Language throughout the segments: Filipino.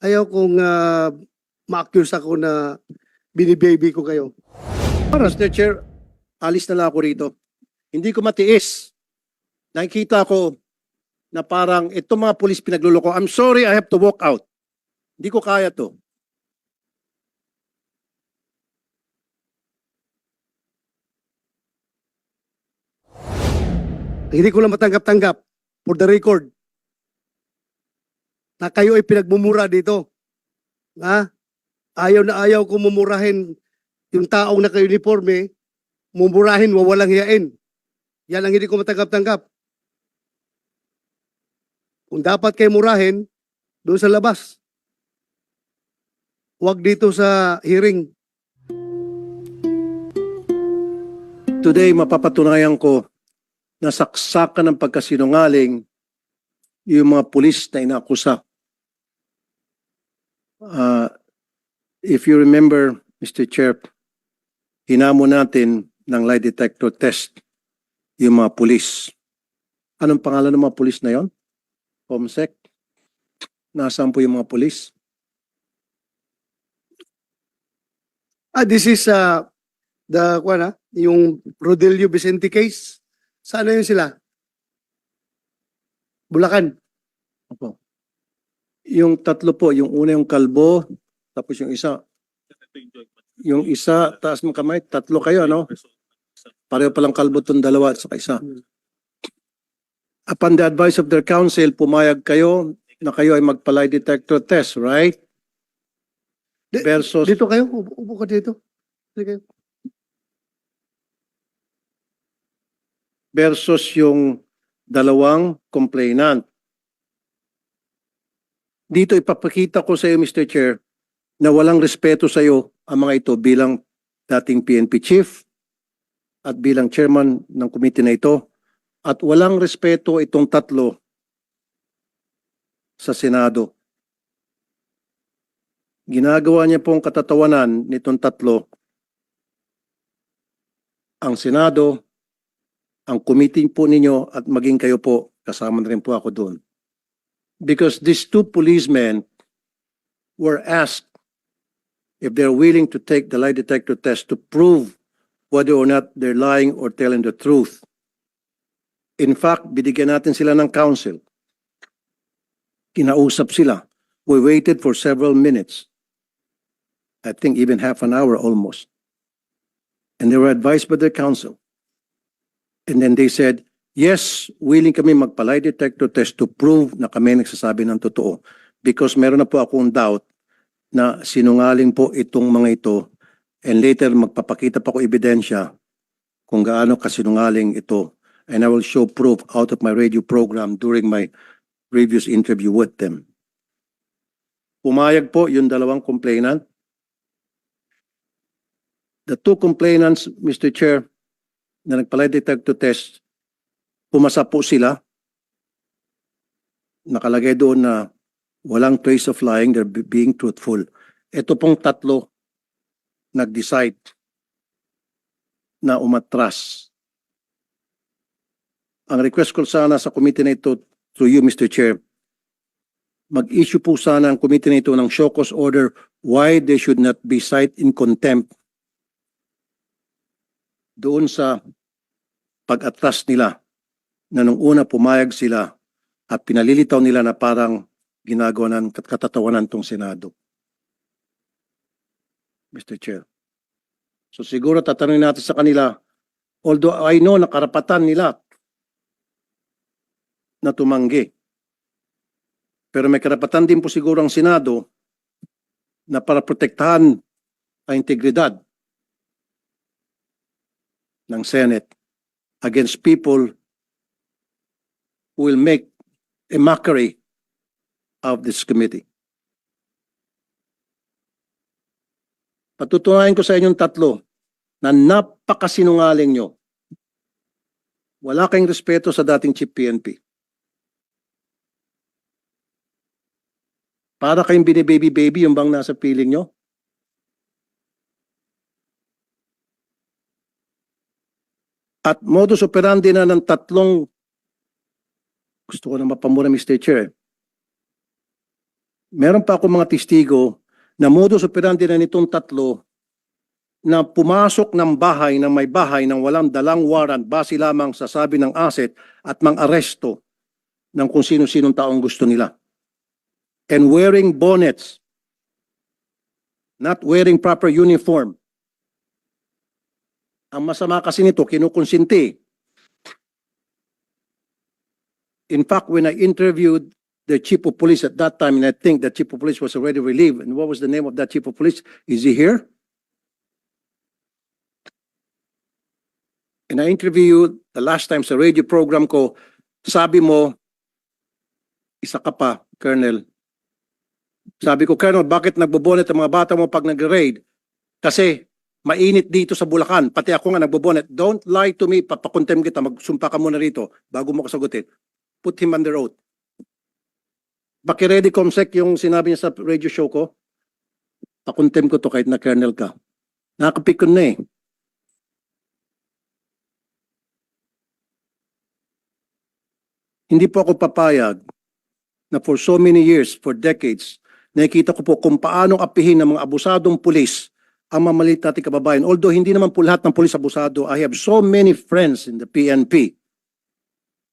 Ayaw kong ma-accuse ako na binibaby ko kayo. Mr. Chair, alis na lang ako rito. Hindi ko matiis. Nakikita ko na parang itong mga pulis pinagluloko. I'm sorry, I have to walk out. Hindi ko kaya to. Hindi ko lang matanggap-tanggap, for the record, na kayo ay pinagmumura dito. Ha? Ayaw na ayaw ko mumurahin yung taong naka-uniforme, mumurahin, wawalang hiyain. Yan ang hindi ko matanggap-tanggap. Kung dapat kayo murahin, doon sa labas. Huwag dito sa hearing. Today, mapapatunayan ko na saksakan ng pagkasinungaling yung mga pulis na inakusa. If you remember, Mr. Chair, hinamon natin ng lie detector test yung mga pulis. Anong pangalan ng mga pulis na yon? Comsec? Nasaan po yung mga pulis? This is yung Rodelio Vicente case. Saan na yun sila? Bulacan. Opo. Yung tatlo po, yung una yung kalbo, tapos yung isa, taas mo kamay, tatlo kayo, no? Pareho palang kalbo itong dalawa at saka isa. Upon the advice of their counsel, pumayag kayo na kayo ay magpa-lie detector test, right? Versus, Dito kayo? Upo ka dito. Dito kayo. versus yung dalawang complainant. Dito ipapakita ko sa iyo, Mr. Chair, na walang respeto sa iyo ang mga ito bilang dating PNP chief at bilang chairman ng committee na ito at walang respeto itong tatlo sa Senado. Ginagawa niya pong katatawanan nitong tatlo ang Senado, ang committee po ninyo at maging kayo po, kasama na rin po ako doon. Because these two policemen were asked if they're willing to take the lie detector test to prove whether or not they're lying or telling the truth. In fact, binigyan natin sila ng counsel. Kinausap sila. We waited for several minutes. I think even half an hour almost. And they were advised by their counsel. And then they said, yes, willing kami magpa-lie detector test to prove na kami nagsasabi ng totoo. Because meron na po akong doubt na sinungaling po itong mga ito and later magpapakita pa ko ebidensya kung gaano kasinungaling ito. And I will show proof out of my radio program during my previous interview with them. Pumayag po yung dalawang complainant. The two complainants, Mr. Chair, na nagpa-lie detector test, pumasa po sila. Nakalagay doon na walang trace of lying, they're being truthful. Ito pong tatlo nag-decide na umatras. Ang request ko sana sa committee na ito through you, Mr. Chair, mag-issue po sana ang committee na ito ng show cause order why they should not be cited in contempt doon sa pag-atras nila na nung una pumayag sila at pinalilitaw nila na parang ginagawa ng katatawanan tong Senado. Mr. Chair. So siguro tatanungin natin sa kanila, although I know na karapatan nila na tumanggi, pero may karapatan din po siguro ang Senado na para protektahan ang integridad ng Senate against people who will make a mockery of this committee. Patutunayan ko sa inyong tatlo na napakasinungaling nyo. Wala kayong respeto sa dating Chief PNP. Para kayong binibaby-baby yung bang nasa piling nyo? At modus operandi na ng tatlong, gusto ko na mapamura, Mr. Chair, Meron pa ako mga testigo na modus operandi na nitong tatlo na pumasok ng bahay ng may bahay ng walang dalang warrant base lamang sa sabi ng asset at mang-aresto ng kung sino-sinong taong gusto nila. And wearing bonnets, not wearing proper uniform. Ang masama kasi nito, kinukonsinti. In fact, when I interviewed the chief of police at that time, and I think the chief of police was already relieved, and what was the name of that chief of police? Is he here? And I interviewed the last time sa radio program ko, sabi mo, isa ka pa, Colonel. Sabi ko, Colonel, bakit nagbobonet ang mga bata mo pag nag-raid? Kasi mainit dito sa Bulacan. Pati ako nga nagbobonet. Don't lie to me. Papakontem kita. Magsumpa ka muna rito bago mo kasagutin. Put him under oath. Baki-ready, Comsec, yung sinabi niya sa radio show ko. Pakontem ko to kahit na Colonel ka. Nakapikon na eh. Hindi po ako papayag na for so many years, for decades, nakikita ko po kung paanong apihin ng mga abusadong pulis ang mamalit nating kababayan. Although hindi naman po lahat ng pulis abusado, I have so many friends in the PNP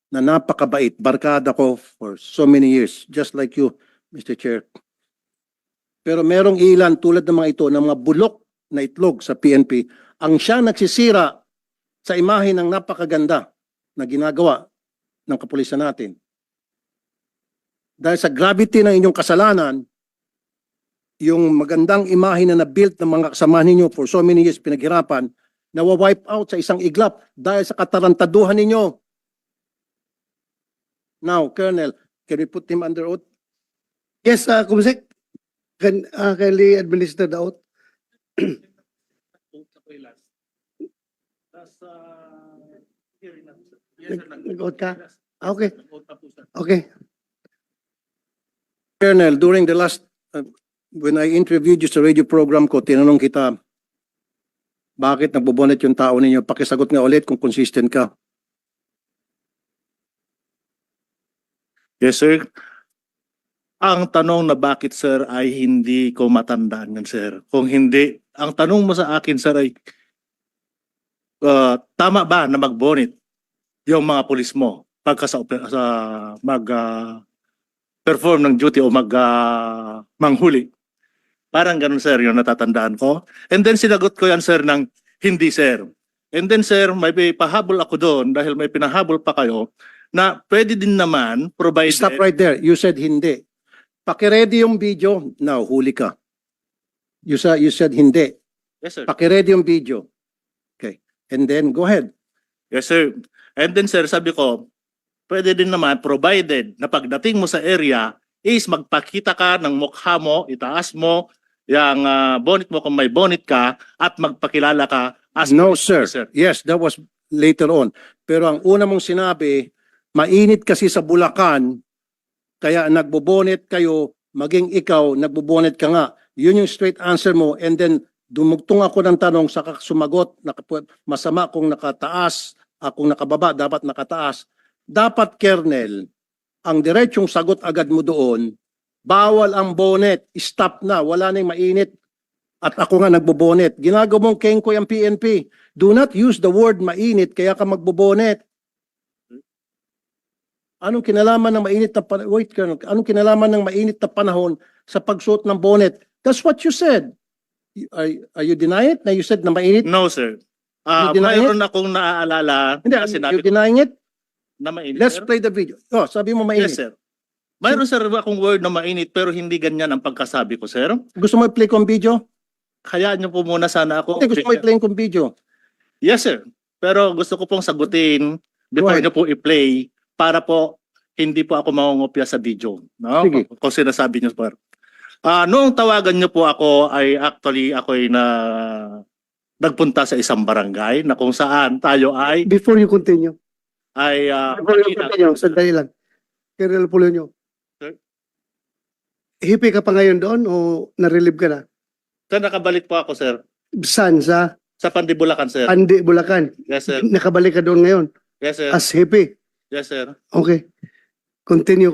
na napakabait. Barkada ko for so many years, just like you, Mr. Chair. Pero merong ilan tulad ng mga ito, ng mga bulok na itlog sa PNP, ang siya nagsisira sa imahe ng napakaganda na ginagawa ng kapulisan natin. Dahil sa gravity ng inyong kasalanan, yung magandang imahe na na-built ng mga kasama ninyo for so many years pinaghirapan, nawa-wipe out sa isang iglap dahil sa katarantaduhan ninyo. Now, Colonel, can we put him under oath? Yes, Kumsek, kindly administer the oath. Nag-oath ka? Okay. Okay. Colonel, during the last, when I interviewed you sa radio program ko, tinanong kita, bakit nagbobonet yung tao ninyo? Pakisagot nga ulit kung consistent ka. Yes, sir. Ang tanong na bakit, sir, ay hindi ko matandaan yan, sir. Kung hindi, ang tanong mo sa akin, sir, ay tama ba na magbonit yung mga pulis mo pagka sa perform ng duty o manghuli? Parang ganun, sir, yung natatandaan ko. And then sinagot ko yan, sir, ng hindi, sir. And then, sir, may pahabol ako doon dahil may pinahabol pa kayo na pwede din naman provided. Stop right there. You said hindi. Pakiready yung video. Now, huli ka. You said hindi. Yes, sir. Pakiready yung video. Okay. And then, go ahead. Yes, sir. And then, sir, sabi ko, pwede din naman provided na pagdating mo sa area is magpakita ka ng mukha mo, itaas mo, yung bonnet mo kung may bonnet ka at magpakilala ka as No, police sir. officer. Yes, that was later on. Pero ang una mong sinabi, mainit kasi sa Bulacan, kaya nagbobonet kayo, maging ikaw, nagbobonet ka nga. Yun yung straight answer mo. And then, dumugtong ako ng tanong, saka sumagot, masama kung nakataas, kung nakababa, dapat nakataas. Dapat, Colonel, ang diretsong sagot agad mo doon, bawal ang bonnet, stop na, wala nang mainit. At ako nga nagbobonet. Ginagawa mong kengkoy ang PNP. Do not use the word mainit, kaya ka magbobonet. Anong kinalaman ng mainit na panahon? Wait, Colonel. Anong kinalaman ng mainit na panahon sa pagsuot ng bonnet? That's what you said. Are you denying it? Na you said na mainit? No, sir. You deny Mayroon akong naaalala Hindi, na sinabi you denying it? na mainit. Let's sir. play the video. Oh, sabi mo mainit. Yes, sir. Mayroon, sir, akong word na mainit pero hindi ganyan ang pagkasabi ko, sir. Gusto mo i-play kong video? Hayaan niyo po muna sana ako. Hindi, gusto mo i-play kong video. Yes, sir. Pero gusto ko pong sagutin before ahead. niyo po i-play para po hindi po ako mangungopya sa video. No? Sige. Kung sinasabi niyo, sir. Noong tawagan niyo po ako ay actually ako'y nagpunta sa isang barangay na kung saan tayo ay Before you continue. Before you makina- continue, sandali lang. Colonel Polonio. Sir? Hipi ka pa ngayon doon o na-relieve ka na? Sir, nakabalik po ako, sir. Saan? Sa Sa Pandibulacan, sir. Andi, Bulacan. Yes, sir. Nakabalik ka doon ngayon. Yes, sir. As hippie. Yes, sir. Okay. Continue.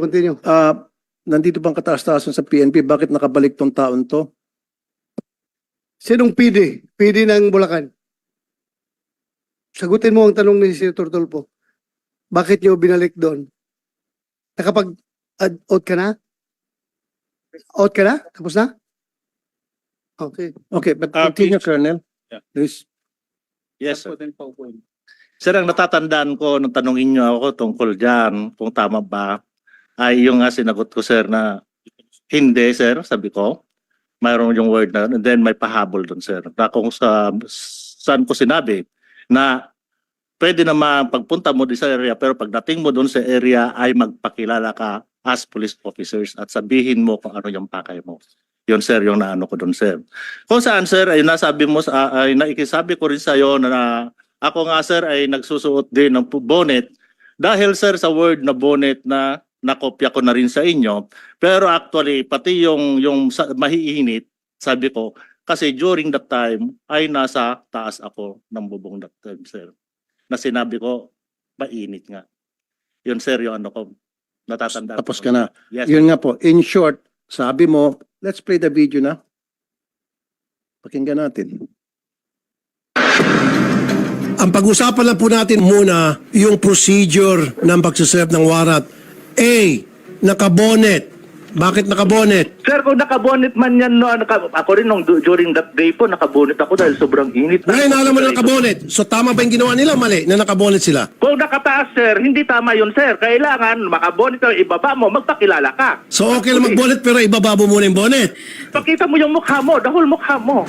nandito bang kataas-taasan sa PNP? Bakit nakabalik tong taon to? Sinong PD? PD ng Bulacan. Sagutin mo ang tanong ni Senator Tulfo. Bakit niyo binalik doon? Nakapag-out ka na? Out ka na? Tapos na? Okay. Okay, but Ah, continue, please. Colonel. Yeah. Please. Yes, sir. Sir, ang natatandaan ko nung tanongin niyo ako tungkol dyan, kung tama ba, ay yung nga sinagot ko, sir, na hindi, sir, sabi ko. Mayroon yung word na, and then may pahabol doon, sir. Na kung saan ko sinabi na pwede naman pagpunta mo sa area, pero pagdating mo doon sa area ay magpakilala ka as police officers at sabihin mo kung ano yung pakay mo. Yun, sir, yung naano ko doon, sir. Kung saan, sir, ay nasabi mo, ay naikisabi ko rin sa'yo na ako nga, sir, ay nagsusuot din ng bonnet dahil, sir, sa word na bonnet na nakopya ko na rin sa inyo. Pero actually, pati yung mahiinit, sabi ko, kasi during that time ay nasa taas ako ng bubong that time, sir. Na sinabi ko, mainit nga. Yun, sir, yung ano ko, natatandaan Tapos ko. ka na. Yes, Yun nga po, in short, sabi mo, let's play the video na. Pakinggan natin. Ang pag-usapan lang po natin muna yung procedure ng pagsaserve ng warrant. A, nakabonet. Bakit nakabonet? Sir, kung nakabonet man yan, no, ako rin during that day po, nakabonet ako dahil sobrang init. Ngayon alam mo na nakabonet. So tama ba yung ginawa nila? Mali na nakabonet sila. Kung nakataas, sir, hindi tama yun, sir. Kailangan makabonet ka, ibaba mo, magpakilala ka. So okay lang magbonet pero ibaba mo muna yung bonet. Pakita mo yung mukha mo, the whole mukha mo.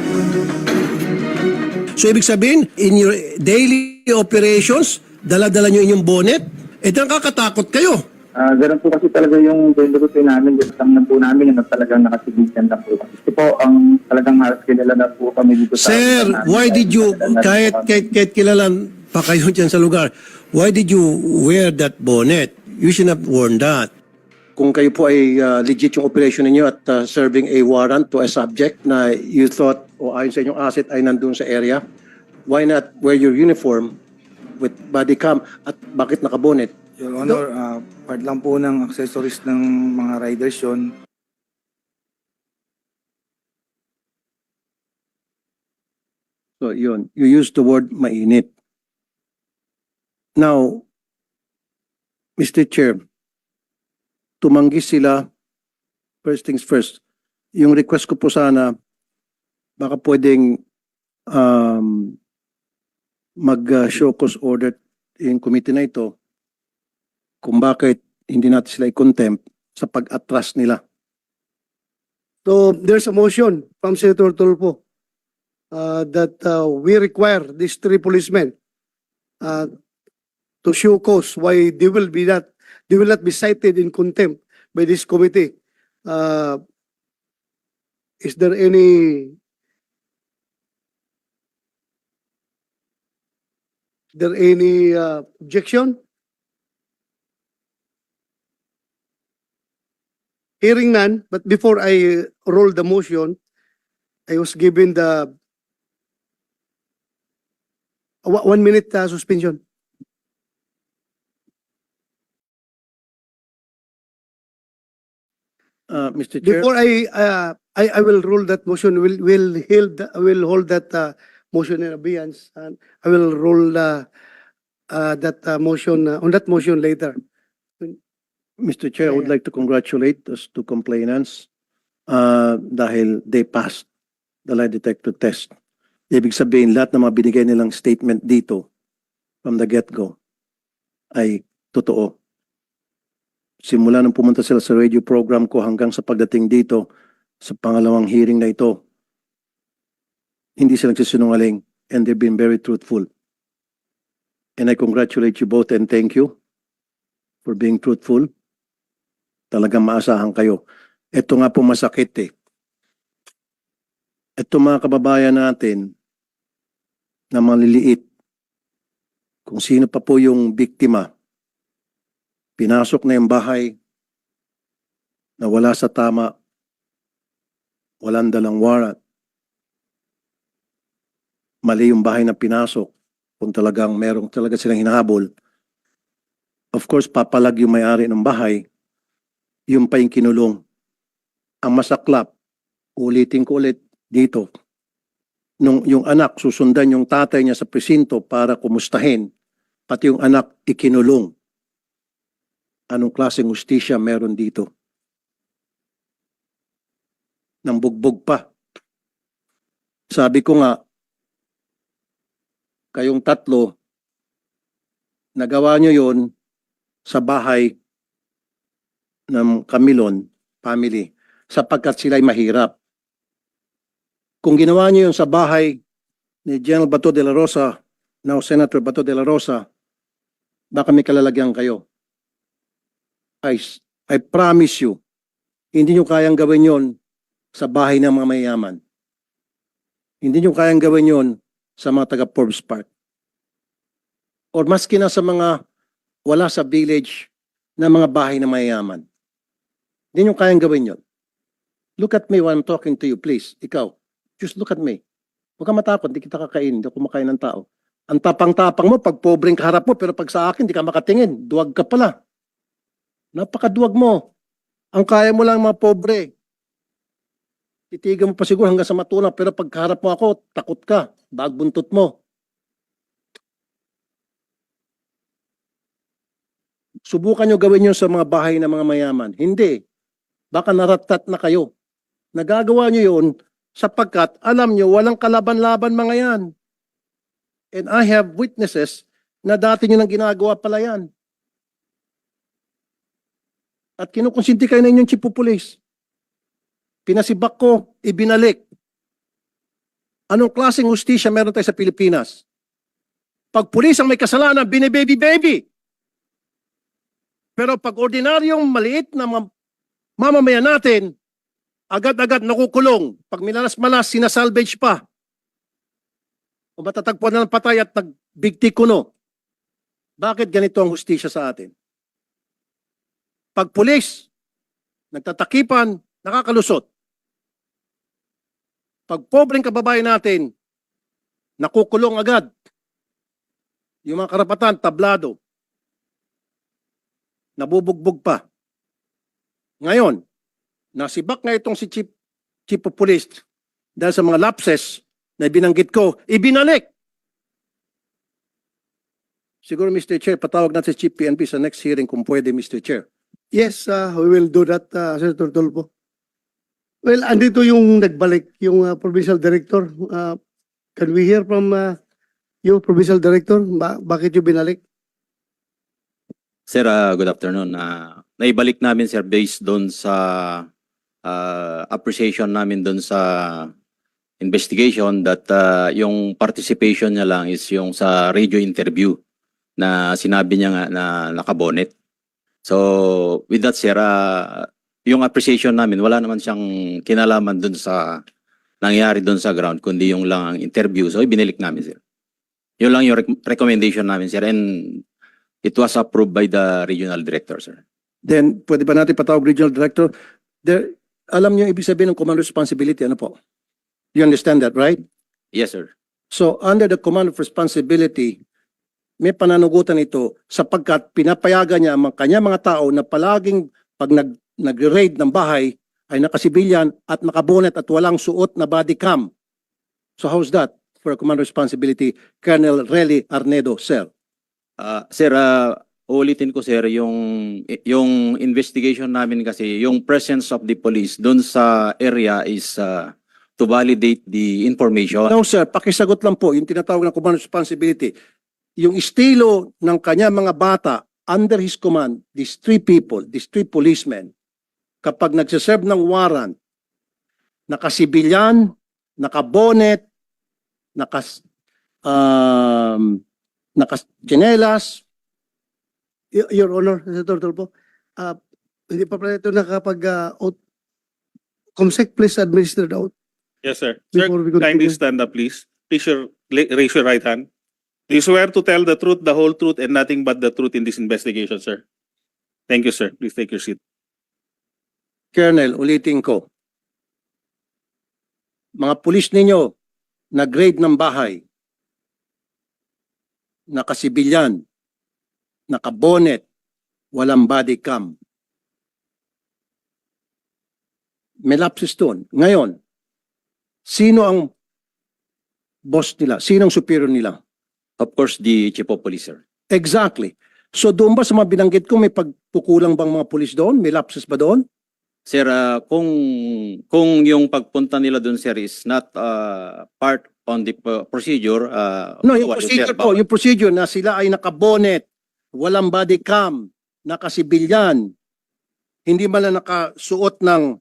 So ibig sabihin, in your daily operations, dala-dala nyo inyong bonet, nakakatakot kayo. Ganun po kasi talaga yung routine namin, yung lang po namin yung talagang nakasibigan lang po. Kasi po, ang talagang halos kilala na po kami dito sa... Sir, why did you, kahit kilala pa kayo dyan sa lugar, why did you wear that bonnet? You should have worn that. Kung kayo po ay legit yung operation ninyo at serving a warrant to a subject na you thought o ayon sa inyong asset ay nandun sa area, why not wear your uniform with body cam at bakit nakabonet? Your Honor, part lang po ng accessories ng mga riders yun. So yun, you use the word mainit. Now, Mr. Chair, tumanggi sila, first things first, yung request ko po sana, baka pwedeng mag-show cause order yung committee na ito kung bakit hindi natin sila i-contempt sa pag-atras nila. So there's a motion from Senator Tulfo that we require these 3 policemen to show cause why they will not be cited in contempt by this committee. Is there any objection? Hearing none, but before I roll the motion, I was given the 1 minute suspension. Mr. Chair, Before I will roll that motion, will hold that motion in abeyance, and I will roll that motion on that motion later. Mr. Chair, I would like to congratulate those 2 complainants dahil they passed the lie detector test. Ibig sabihin, lahat ng mga binigay nilang statement dito from the get-go ay totoo. Simula nung pumunta sila sa radio program ko hanggang sa pagdating dito sa pangalawang hearing na ito, hindi sila nagsisinungaling and they've been very truthful. And I congratulate you both and thank you for being truthful. Talagang maasahan kayo. Ito nga po masakit eh. Ito mga kababayan natin na maliliit, kung sino pa po yung biktima, pinasok na yung bahay na wala sa tama, walang dalang warrant. Mali yung bahay na pinasok kung talagang merong talaga silang hinahabol. Of course, papalag yung may-ari ng bahay. yung pa yung kinulong. Ang masaklap, ulitin ko ulit dito, nung yung anak susundan yung tatay niya sa presinto para kumustahin, pati yung anak ikinulong. Anong klaseng hustisya meron dito? Nang bugbog pa. Sabi ko nga, kayong tatlo, nagawa nyo yon sa bahay ng Camilon family sapagkat sila'y mahirap. Kung ginawa nyo yun sa bahay ni General Bato de la Rosa, now Senator Bato de la Rosa, baka may kalalagyan kayo. I promise you, hindi nyo kayang gawin yon sa bahay ng mga mayayaman. Hindi nyo kayang gawin yon sa mga taga Forbes Park. Or maski na sa mga wala sa village na mga bahay na mayayaman. Hindi nyo kayang gawin yon. Look at me when I'm talking to you, please. Ikaw, just look at me. Huwag ka matakot, hindi kita kakain, hindi ako kumakain ng tao. Ang tapang-tapang mo, pag pobreng kaharap mo, pero pag sa akin, hindi ka makatingin. Duwag ka pala. Napakaduwag mo. Ang kaya mo lang mga pobre. Titigan mo pa siguro hanggang sa matuna, pero pag kaharap mo ako, takot ka. Bagbuntot mo. Subukan nyo gawin yun sa mga bahay ng mga mayaman. Hindi. Baka naratat na kayo. Nagagawa nyo yun sapagkat alam nyo walang kalaban-laban mga yan. And I have witnesses na dati nyo nang ginagawa pala yan. At kinukonsinti kayo na inyong chief of police. Pinasibak ko, ibinalik. Anong klaseng hustisya meron tayo sa Pilipinas? Pag pulis ang may kasalanan, binibaby-baby. Pero pag ordinaryong maliit na mamamayan natin, agad-agad nakukulong. Pag minalas-malas, sinasalvage pa. O matatagpuan na ng patay at nagbigti kuno. Bakit ganito ang hustisya sa atin? Pag pulis, nagtatakipan, nakakalusot. Pag pobreng kababayan natin, nakukulong agad. Yung mga karapatan, tablado. Nabubugbog pa. Ngayon, nasibak nga itong si Chief of Police dahil sa mga lapses na binanggit ko, ibinalik. Siguro, Mr. Chair, patawag natin si Chief PNP sa next hearing kung pwede, Mr. Chair. Yes, we will do that, Senator Tulfo. Well, andito yung nagbalik, yung provincial director. Can we hear from you, provincial director? Bakit yung binalik? Sir, good afternoon. Naibalik namin, sir, based doon sa appreciation namin doon sa investigation that yung participation niya lang is yung sa radio interview na sinabi niya nga na nakabonet. So, with that, sir, yung appreciation namin, wala naman siyang kinalaman doon sa nangyari doon sa ground, kundi yung lang ang interview. So, ibinilik namin, sir. Yun lang yung recommendation namin, sir. And it was approved by the regional director, sir. Then, pwede ba natin patawag regional director? Alam niyo ibig sabihin ng command responsibility, ano po? You understand that, right? Yes, sir. So, under the command of responsibility, may pananugutan ito sapagkat pinapayagan niya ang kanya mga tao na palaging pag nag-raid ng bahay ay nakasibilyan at nakabonet at walang suot na body cam. So how's that for a command responsibility? Colonel Relly Arnedo, sir. Sir, ulitin ko, sir, yung investigation namin kasi, yung presence of the police doon sa area is to validate the information. No, sir, pakisagot lang po yung tinatawag na command responsibility. Yung estilo ng kanya mga bata under his command, these three people, these three policemen, kapag nagsiserve ng warrant, nakasibilyan, nakabonet, nakachinelas. Your Honor, Senator Tulfo, hindi pa pala ito nakapag-oath. Comsec, please administer the oath. Yes, sir. Sir, Before we continue. kindly stand up, please. Please raise your right hand. Do you swear to tell the truth, the whole truth, and nothing but the truth in this investigation, sir? Thank you, sir. Please take your seat. Colonel, ulitin ko. Mga pulis ninyo, nag-raid ng bahay, nakasibilyan, nakabonet, walang body cam. May lapses doon. Ngayon, sino ang boss nila? Sino ang superior nila? Of course, the chief of police, sir. Exactly. So doon ba sa mga binanggit ko, may pagkukulang bang mga pulis doon? May lapses ba doon? Sir, kung yung pagpunta nila doon, sir, is not part on the procedure, No, yung bawal yun, procedure sir, po, bawal. yung procedure na sila ay nakabonet, walang body cam, nakasibilyan, hindi man lang nakasuot ng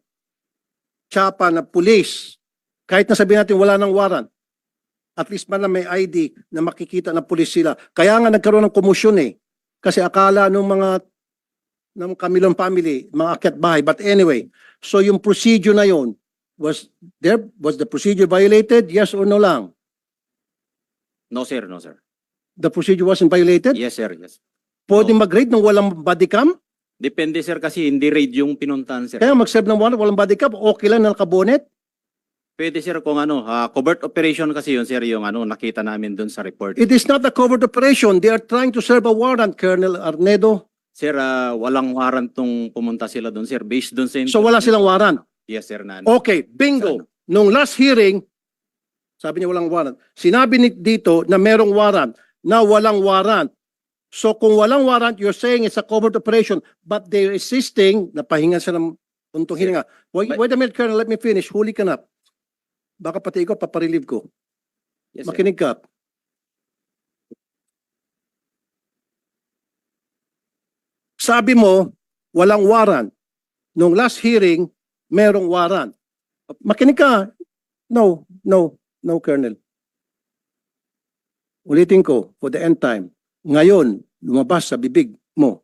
tsapa na pulis, kahit na sabihin natin wala ng warrant, at least man lang may ID na makikita na pulis sila. Kaya nga nagkaroon ng komosyon eh. Kasi akala ng Camilon family, mga akyat bahay. But anyway, so yung procedure na yon, was the procedure violated? Yes or no lang? No, sir, no, sir. The procedure wasn't violated? Yes, sir, yes. Pwede mag-raid nung walang body cam? Depende, sir, kasi hindi raid yung pinuntahan, sir. Kaya mag-serve ng warrant, walang body cam, okay lang na nakabonet? Pwede, sir, kung covert operation kasi yun, sir, yung nakita namin doon sa report. It is not a covert operation. They are trying to serve a warrant, Colonel Arnedo. Sir, walang warrant nung pumunta sila doon, sir. Based doon sa... So wala silang warrant. Yes, sir. Okay, bingo. Nung last hearing, sabi niya walang warrant. Sinabi dito na merong warrant, na walang warrant. So kung walang warrant, you're saying it's a covert operation, but they're insisting, napahinga sila ng puntong hiringa. Wait a minute, Colonel, let me finish. Huli ka na. Baka pati ikaw, paparelieve ko. Yes, sir. Makinig ka. Sabi mo, walang warrant. Nung last hearing, merong warrant. Makinig ka. No, Colonel. Ulitin ko, for the end time. Ngayon, lumabas sa bibig mo.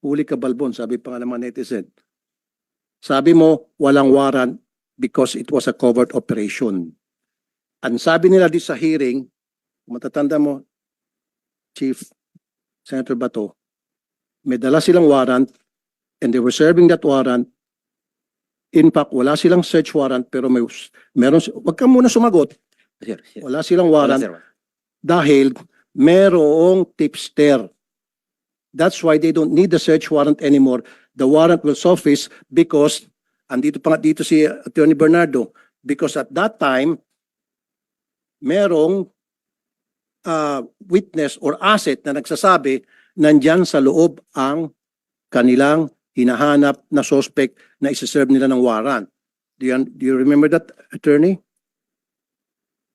Huli ka, Balbon, sabi pa nga ng mga netizen. Sabi mo, walang warrant because it was a covert operation. Ang sabi nila di sa hearing, matatanda mo, Chief Senator Bato, may dala silang warrant and they were serving that warrant. In fact, wala silang search warrant pero meron, wag ka muna sumagot. Sir, sir. Wala silang Wala, warrant sir. dahil merong tipster. That's why they don't need the search warrant anymore. The warrant will surface because, andito pa nga dito si Attorney Bernardo, because at that time, merong witness or asset na nagsasabi nandyan sa loob ang kanilang hinahanap na suspect na isa-serve nila ng warrant. Do you remember that, Attorney?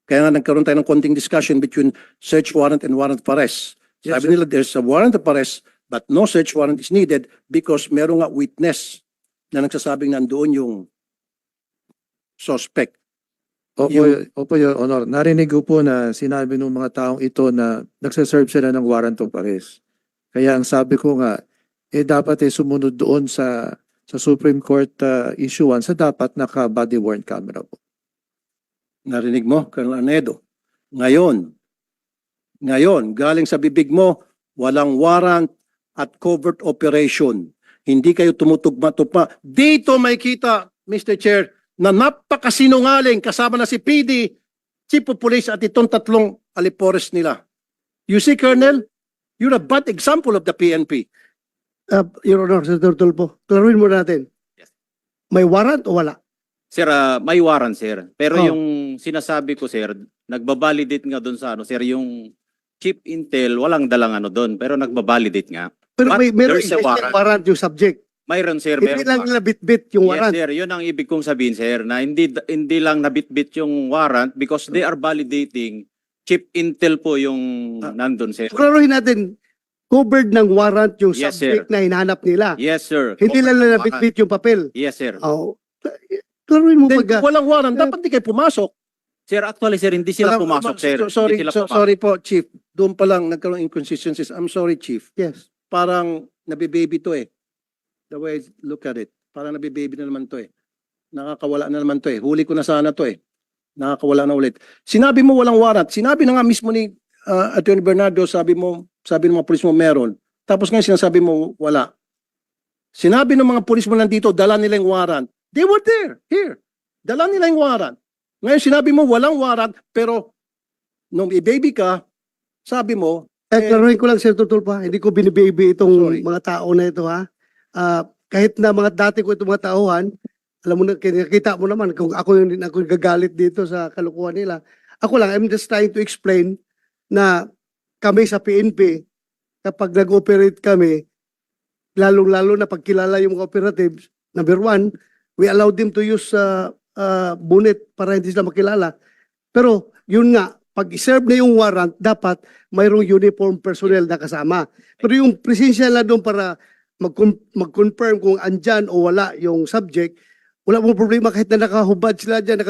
Kaya nga nagkaroon tayo ng konting discussion between search warrant and warrant of arrest. Yes, Sabi nila there's a warrant of arrest but no search warrant is needed because merong nga witness na nagsasabing nandoon yung suspect. Opo, Your Honor. Narinig ko po na sinabi ng mga taong ito na nagsaserve sila ng warrant of arrest. Kaya ang sabi ko nga, dapat sumunod doon sa Supreme Court issuance sa dapat naka-body worn camera po. Narinig mo, Colonel Arnedo. Ngayon, galing sa bibig mo, walang warrant at covert operation. Hindi kayo tumutugma-tugma. Dito may kita, Mr. Chair, na napakasinungaling kasama na si PD, Chief of Police at itong tatlong alipores nila. You see, Colonel, you're a bad example of the PNP. Your Honor, Senator Tulfo, klaruin mo natin. Yes. May warrant o wala? Sir, may warrant, sir. Pero Oh. yung sinasabi ko, sir, nagbabalidate nga doon sa sir, yung Chief Intel, walang dalang doon, pero nagbabalidate nga. Pero But meron there's a existing warrant. warrant yung subject. Mayroon, sir. Hindi Meron lang pa. nila bit-bit yung Yes, warrant. sir. Yun ang ibig kong sabihin, sir, na hindi lang nabitbit yung warrant because they are validating Chief Intel po yung nandun, sir. So, klaruhin natin, covered ng warrant yung Yes, subject na hinahanap nila. Yes, sir. Hindi lang nila Warrant. bit-bit yung papel. Yes, sir. Oh, klaruhin mo Then, pag... walang warrant, dapat di kayo pumasok. Sir, actually, sir, hindi sila pumasok, sir. Sorry, Hindi sila pumasok. sorry po, Chief. Doon pa lang nagkaroon inconsistencies. I'm sorry, Chief. Yes. Parang nabibaby to eh. The way I look at it. Parang nabibaby na naman to eh. Nakakawala na naman to eh. Huli ko na sana to eh. Nakakawala na ulit. Sinabi mo walang warrant. Sinabi na nga mismo ni Attorney Bernardo, sabi ng mga pulis mo meron. Tapos ngayon sinasabi mo wala. Sinabi ng mga pulis mo nandito, dala nila yung warrant. They were there, here. Dala nila yung warrant. Ngayon sinabi mo walang warrant, pero nung i-baby ka, sabi mo, Klaruhin ko lang, Senator Tulfo, hindi ko binibaby itong Sorry. mga tao na ito, ha? Kahit na mga dati ko itong mga tauhan, Alam mo na, nakita mo naman kung ako yung gagalit dito sa kalukuhan nila. Ako lang, I'm just trying to explain na kami sa PNP, kapag nag-operate kami, lalong-lalo na pagkilala yung mga operatives, number one, we allow them to use bonnet para hindi sila makilala. Pero yun nga, pag serve na yung warrant, dapat mayroong uniform personnel na kasama. Pero yung presensya na doon para mag-confirm kung andyan o wala yung subject, wala mong problema kahit na nakahubad sila dyan,